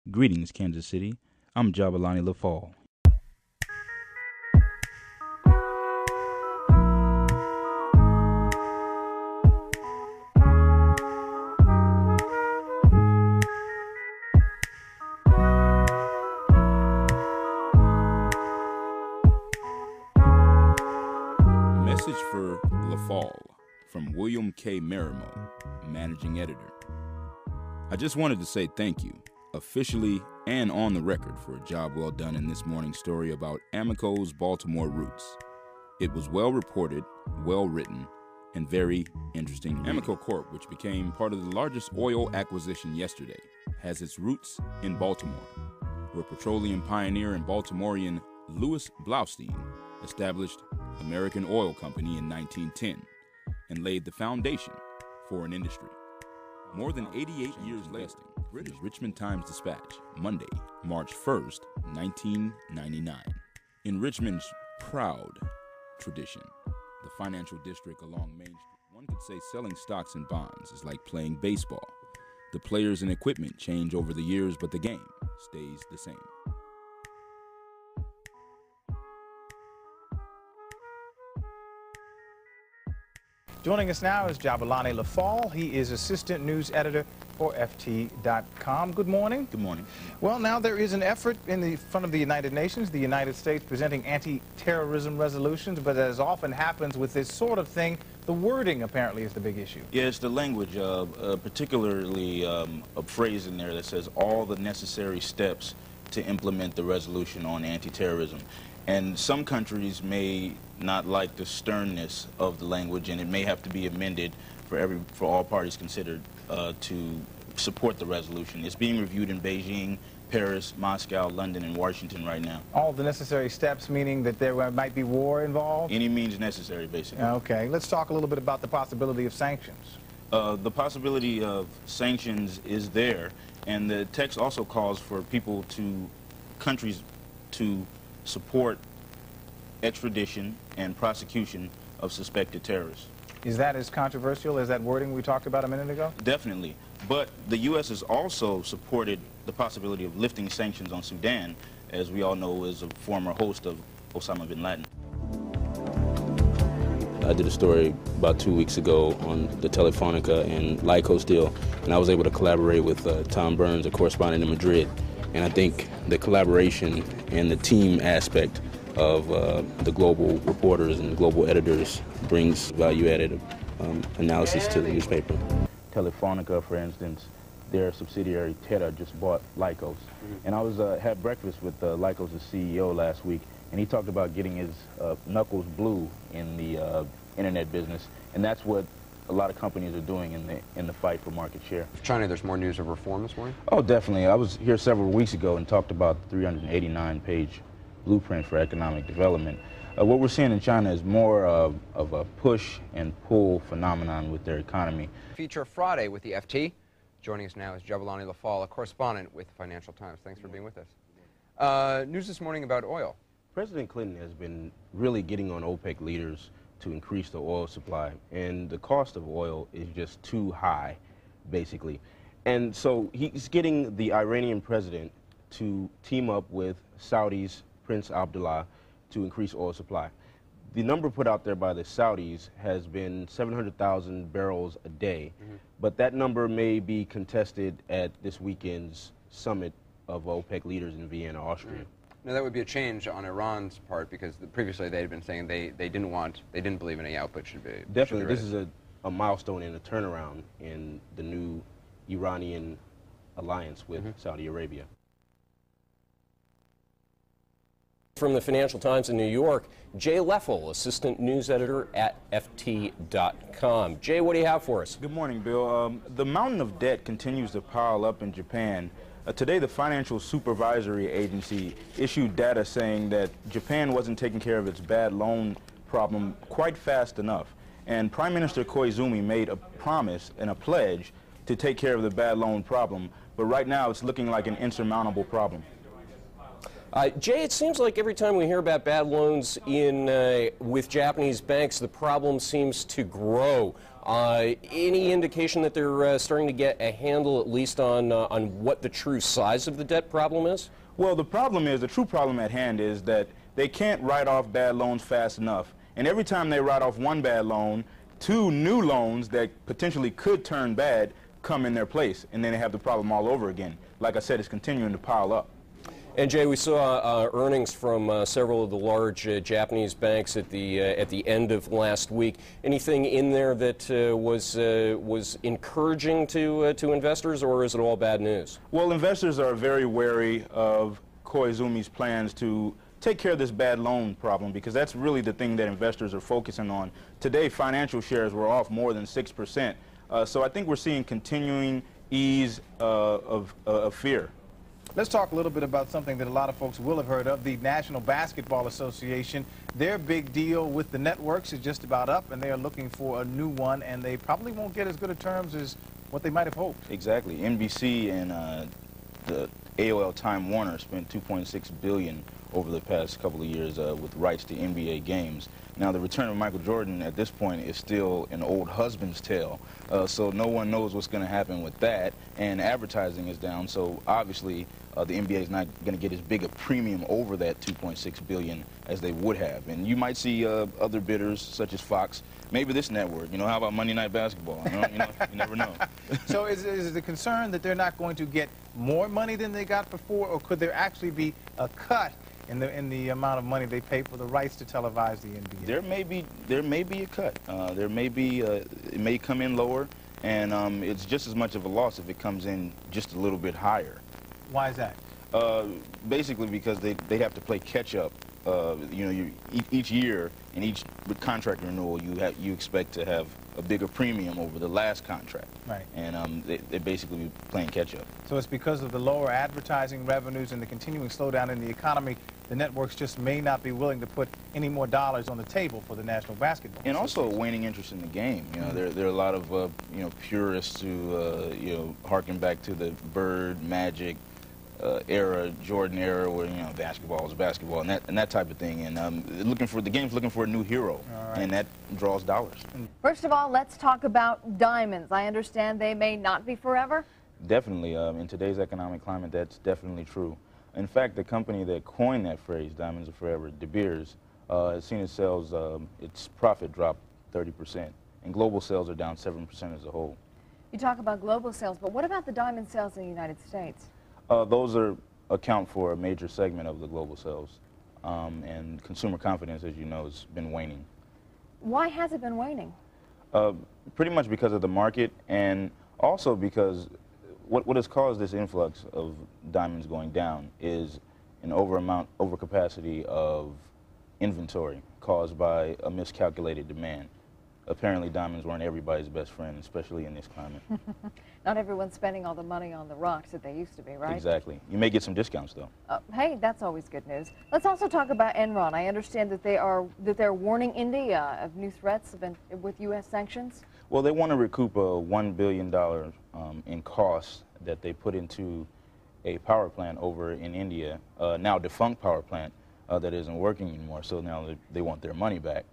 Greetings, Kansas City. I'm Jabulani Leffall. Message for Leffall from William K. Merimo, Managing Editor. I just wanted to say thank you, officially and on the record, for a job well done in this morning's story about Amoco's Baltimore roots. It was well reported, well written, and very interesting. Amoco Corp, which became part of the largest oil acquisition yesterday, has its roots in Baltimore, where petroleum pioneer and Baltimorean Louis Blaustein established American Oil Company in 1910 and laid the foundation for an industry. More than 88 years later, British Richmond Times-Dispatch, Monday, March 1st, 1999. In Richmond's proud tradition, the financial district along Main Street, one could say selling stocks and bonds is like playing baseball. The players and equipment change over the years, but the game stays the same. Joining us now is Jabulani Leffall. He is assistant news editor for FT.com. Good morning. Good morning. Well, now there is an effort in front of the United Nations, the United States, presenting anti-terrorism resolutions, but as often happens with this sort of thing, the wording apparently is the big issue. Yeah, it's the language, particularly a phrase in there that says all the necessary steps to implement the resolution on anti-terrorism. And some countries may not like the sternness of the language, and it may have to be amended for all parties considered to support the resolution. It's being reviewed in Beijing, Paris, Moscow, London, and Washington right now. All the necessary steps, meaning that there might be war involved? Any means necessary, basically. Okay. Let's talk a little bit about the possibility of sanctions. The possibility of sanctions is there, and the text also calls for countries to support extradition and prosecution of suspected terrorists. Is that as controversial as that wording we talked about a minute ago? Definitely. But the U.S. has also supported the possibility of lifting sanctions on Sudan, as we all know is a former host of Osama bin Laden. I did a story about 2 weeks ago on the Telefonica and Lycos deal, and I was able to collaborate with Tom Burns, a correspondent in Madrid. And I think the collaboration and the team aspect of the global reporters and the global editors brings value-added analysis to the newspaper. Telefonica, for instance, their subsidiary Teta just bought Lycos. And I was had breakfast with Lycos' CEO last week, and he talked about getting his knuckles blue in the internet business, and that's what a lot of companies are doing in the fight for market share. China, there's more news of reform this morning? Oh, definitely. I was here several weeks ago and talked about the 389-page blueprint for economic development. What we're seeing in China is more of a push and pull phenomenon with their economy. Feature Friday with the FT. Joining us now is Jabulani Leffall, a correspondent with the Financial Times. Thanks for being with us. News this morning about oil. President Clinton has been really getting on OPEC leaders to increase the oil supply, and the cost of oil is just too high, basically. And so he's getting the Iranian president to team up with Saudi's Prince Abdullah to increase oil supply. The number put out there by the Saudis has been 700,000 barrels a day, but that number may be contested at this weekend's summit of OPEC leaders in Vienna, Austria. Now that would be a change on Iran's part, because previously they had been saying they didn't believe any output should be. Definitely, this is a milestone and a turnaround in the new Iranian alliance with Saudi Arabia. From the Financial Times in New York, Jay Leffall, assistant news editor at FT.com. Jay, what do you have for us? Good morning, Bill. The mountain of debt continues to pile up in Japan. Today, the Financial Supervisory Agency issued data saying that Japan wasn't taking care of its bad loan problem quite fast enough. And Prime Minister Koizumi made a promise and a pledge to take care of the bad loan problem, but right now it's looking like an insurmountable problem. Jay, it seems like every time we hear about bad loans with Japanese banks, the problem seems to grow. Any indication that they're starting to get a handle at least on what the true size of the debt problem is? Well, the true problem at hand is that they can't write off bad loans fast enough. And every time they write off one bad loan, two new loans that potentially could turn bad come in their place, and then they have the problem all over again. Like I said, it's continuing to pile up. And Jay, we saw earnings from several of the large Japanese banks at the end of last week. Anything in there that was encouraging to investors, or is it all bad news? Well, investors are very wary of Koizumi's plans to take care of this bad loan problem, because that's really the thing that investors are focusing on. Today, financial shares were off more than 6%. So I think we're seeing continuing ease of fear. Let's talk a little bit about something that a lot of folks will have heard of, the National Basketball Association. Their big deal with the networks is just about up, and they are looking for a new one, and they probably won't get as good of terms as what they might have hoped. Exactly. NBC and the AOL Time Warner spent $2.6 billion over the past couple of years with rights to NBA games. Now, the return of Michael Jordan at this point is still an old husband's tale, so no one knows what's going to happen with that, and advertising is down, so obviously the NBA is not going to get as big a premium over that $2.6 billion as they would have. And you might see other bidders, such as Fox, maybe this network. You know, how about Monday Night Basketball? You never know. So is the concern that they're not going to get more money than they got before, or could there actually be a cut in the amount of money they pay for the rights to televise the NBA? There may be a cut. It may come in lower, and it's just as much of a loss if it comes in just a little bit higher. Why is that? Basically because they have to play catch up. Each year in each contract renewal, you expect to have a bigger premium over the last contract. Right. And they're basically playing catch up. So it's because of the lower advertising revenues and the continuing slowdown in the economy, the networks just may not be willing to put any more dollars on the table for the National Basketball And also a waning interest in the game. You know, there are a lot of purists who harken back to the Bird, Magic era, Jordan era, where basketball is basketball and that type of thing, and the game's looking for a new hero, and that draws dollars. First of all, let's talk about diamonds. I understand they may not be forever. Definitely, in today's economic climate, that's definitely true. In fact, the company that coined that phrase, "Diamonds are forever," De Beers, has seen its profit drop 30%, and global sales are down 7% as a whole. You talk about global sales, but what about the diamond sales in the United States? Those account for a major segment of the global sales, and consumer confidence, as you know, has been waning. Why has it been waning? Pretty much because of the market, and also because what has caused this influx of diamonds going down is an overcapacity of inventory caused by a miscalculated demand. Apparently, diamonds weren't everybody's best friend, especially in this climate. Not everyone's spending all the money on the rocks that they used to be, right? Exactly. You may get some discounts, though. Hey, that's always good news. Let's also talk about Enron. I understand that they're warning India of new threats with U.S. sanctions. Well, they want to recoup $1 billion in costs that they put into a power plant over in India, now defunct power plant that isn't working anymore. So now they want their money back.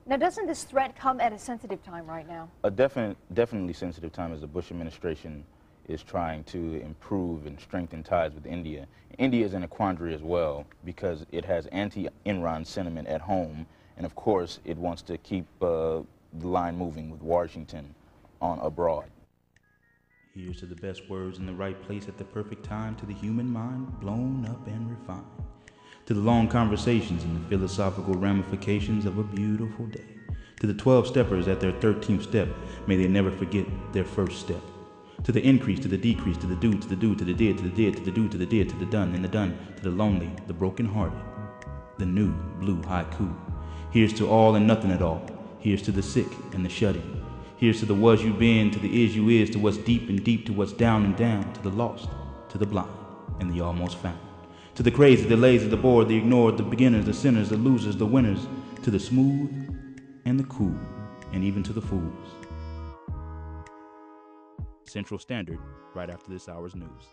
Now, doesn't this threat come at a sensitive time right now? A definitely sensitive time, as the Bush administration is trying to improve and strengthen ties with India. India is in a quandary as well because it has anti-Enron sentiment at home, and of course it wants to keep the line moving with Washington on abroad. Here's to the best words in the right place at the perfect time, to the human mind blown up and refined, to the long conversations and the philosophical ramifications of a beautiful day, to the 12-steppers at their 13th step, may they never forget their first step, to the increase, to the decrease, to the do, to the do, to the did, to the did, to the do, to the did, to the done, and the done, to the lonely, the broken-hearted, the new blue haiku. Here's to all and nothing at all. Here's to the sick and the shut-in. Here's to the was you been, to the is you is, to what's deep and deep, to what's down and down, to the lost, to the blind, and the almost found. To the crazy, the lazy, the bored, the ignored, the beginners, the sinners, the losers, the winners, to the smooth and the cool, and even to the fools. Central Standard, right after this hour's news.